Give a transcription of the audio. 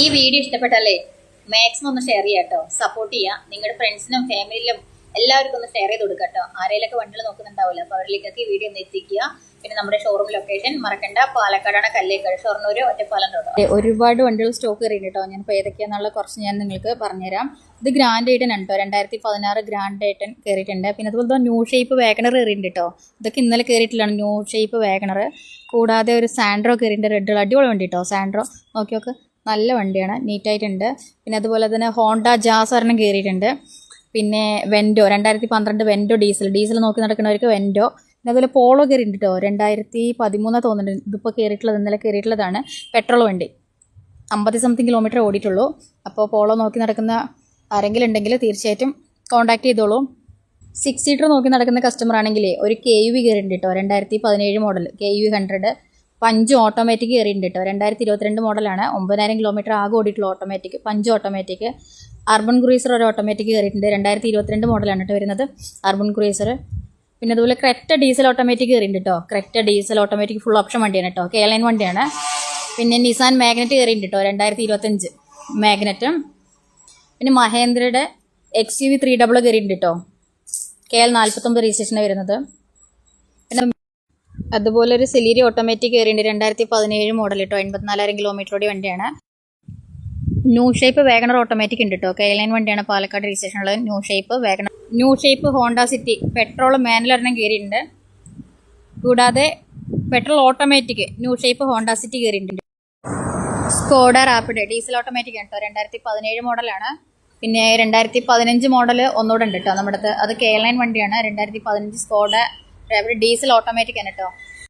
ഈ video ഇഷ്ടപ്പെട്ടല്ലേ maximum ഒന്ന് share ചെയ്യാം കേട്ടോ. സപ്പോർട്ട് ചെയ്യുക. നിങ്ങളുടെ ഫ്രണ്ട്സിനും ഫാമിലിയിലും എല്ലാവർക്കും ഒന്ന് ഷെയർ ചെയ്ത് കൊടുക്കുക കേട്ടോ. ആരെയൊക്കെ വണ്ടികൾ നോക്കുന്നുണ്ടാവില്ല, അപ്പോൾ അവരിലേക്കൊക്കെ ഈ വീഡിയോ ഒന്ന് എത്തിക്കുക. പിന്നെ നമ്മുടെ ഷോറൂം ലൊക്കേഷൻ മറക്കണ്ട, പാലക്കാടാണ്, കല്ലേക്കാട്, ഷൊർണൂർ, ഒറ്റപ്പാലം റോഡ്. ഒരുപാട് വണ്ടികൾ സ്റ്റോക്ക് കയറിയിട്ട് കേട്ടോ. ഞാൻ ഇപ്പോൾ ഏതൊക്കെയാണെന്നുള്ള കുറച്ച് ഞാൻ നിങ്ങൾക്ക് പറഞ്ഞുതരാം. ഇത് ഗ്രാൻഡ് ഐറ്റൻ ആണ് കേട്ടോ. 2016 ഗ്രാൻഡ് ഐറ്റൻ കയറിയിട്ടുണ്ട്. പിന്നെ അതുപോലെ തന്നെ ന്യൂ ഷേപ്പ് വാഗണർ കയറിയിട്ടുണ്ട് കേട്ടോ. ഇതൊക്കെ ഇന്നലെ കയറിയിട്ടില്ലാണ് ന്യൂ ഷേപ്പ് വാഗണർ. കൂടാതെ ഒരു സാൻഡ്രോ കയറിയിട്ടുണ്ട്. റെഡ് അടിപൊളി വണ്ടി കേട്ടോ. സാൻഡ്രോ നോക്കി നോക്ക്, നല്ല വണ്ടിയാണ്, നീറ്റായിട്ടുണ്ട്. പിന്നെ അതുപോലെ തന്നെ ഹോണ്ട ജാസ് ഒരെണ്ണം കയറിയിട്ടുണ്ട്. പിന്നെ വെൻഡോ 2012 വെൻഡോ ഡീസൽ നോക്കി നടക്കുന്നവർക്ക് വെൻഡോ. പിന്നെ അതുപോലെ പോളോ കയറിയിട്ടുണ്ട് കേട്ടോ. 2013 തോന്നുന്നുണ്ട് ഇതിപ്പോൾ കയറിയിട്ടുള്ളത്, ഇന്നലെ കയറിയിട്ടുള്ളതാണ്. പെട്രോൾ വണ്ടി 50 കിലോമീറ്റർ ഓടിയിട്ടുള്ളൂ. അപ്പോൾ പോളോ നോക്കി നടക്കുന്ന ആരെങ്കിലും ഉണ്ടെങ്കിൽ തീർച്ചയായിട്ടും കോൺടാക്ട് ചെയ്തോളൂ. 6 സീറ്റർ നോക്കി നടക്കുന്ന കസ്റ്റമർ ആണെങ്കിൽ ഒരു KUV കയറിയിട്ടുണ്ട് കേട്ടോ. 2017 മോഡൽ KUV 100 5 ഓട്ടോമാറ്റിക് കയറിയിട്ടുണ്ട് കേട്ടോ. 2022 മോഡലാണ്. 9000 കിലോമീറ്റർ ആകെ ഓടിയിട്ടുള്ള ഓട്ടോമാറ്റിക്, 5 ഓട്ടോമാറ്റിക്. അർബൻ ക്രൂയിസർ ഒരു ഓട്ടോമാറ്റിക് കയറിയിട്ടുണ്ട്. 2022 മോഡലാണ് കേട്ടോ വരുന്നത് അർബൻ ക്രൂയിസർ. പിന്നെ അതുപോലെ ക്രെറ്റ ഡീസൽ ഓട്ടോമാറ്റിക് കയറിയിട്ടുണ്ട് കേട്ടോ. Creta diesel automatic full option വണ്ടിയാണ് കേട്ടോ. K9 വണ്ടിയാണ്. പിന്നെ നിസാൻ മാഗ്നറ്റ് കയറിയിട്ടുണ്ട് കേട്ടോ. 2025 മാഗ്നറ്റ്. പിന്നെ മഹേന്ദ്രയുടെ XUV 300 കയറിയിട്ടുണ്ട് കേട്ടോ. KL49 രജിസ്ട്രേഷനാണ് വരുന്നത്. പിന്നെ അതുപോലെ ഒരു സെലീരി ഓട്ടോമാറ്റിക് കയറിയിട്ടുണ്ട്. 2017 മോഡൽ കേട്ടോ. 84,000 കിലോമീറ്റർ ഓടി വണ്ടിയാണ്. ന്യൂ ഷേപ്പ് വാഗണർ ഓട്ടോമാറ്റിക് ഉണ്ട് കേട്ടോ. K9 വണ്ടിയാണ്, പാലക്കാട് രജിസ്ട്രേഷനുള്ള new shape Wagon R. New shape Honda City petrol manual ഒരെണ്ണം കയറിയിട്ടുണ്ട്. കൂടാതെ petrol automatic new shape Honda City കയറിയിട്ടുണ്ട്. സ്കോഡ റാപ്പിഡ് ഡീസൽ ഓട്ടോമാറ്റിക് ആണ് കേട്ടോ. 2017 മോഡലാണ്. പിന്നെ 2015 മോഡൽ ഒന്നുകൂടെ ഉണ്ട് കേട്ടോ നമ്മുടെ അടുത്ത്. അത് K9 വണ്ടിയാണ്. 2015 സ്കോഡ റാപ്പിഡ് ഡീസൽ ഓട്ടോമാറ്റിക് ആണ് കേട്ടോ.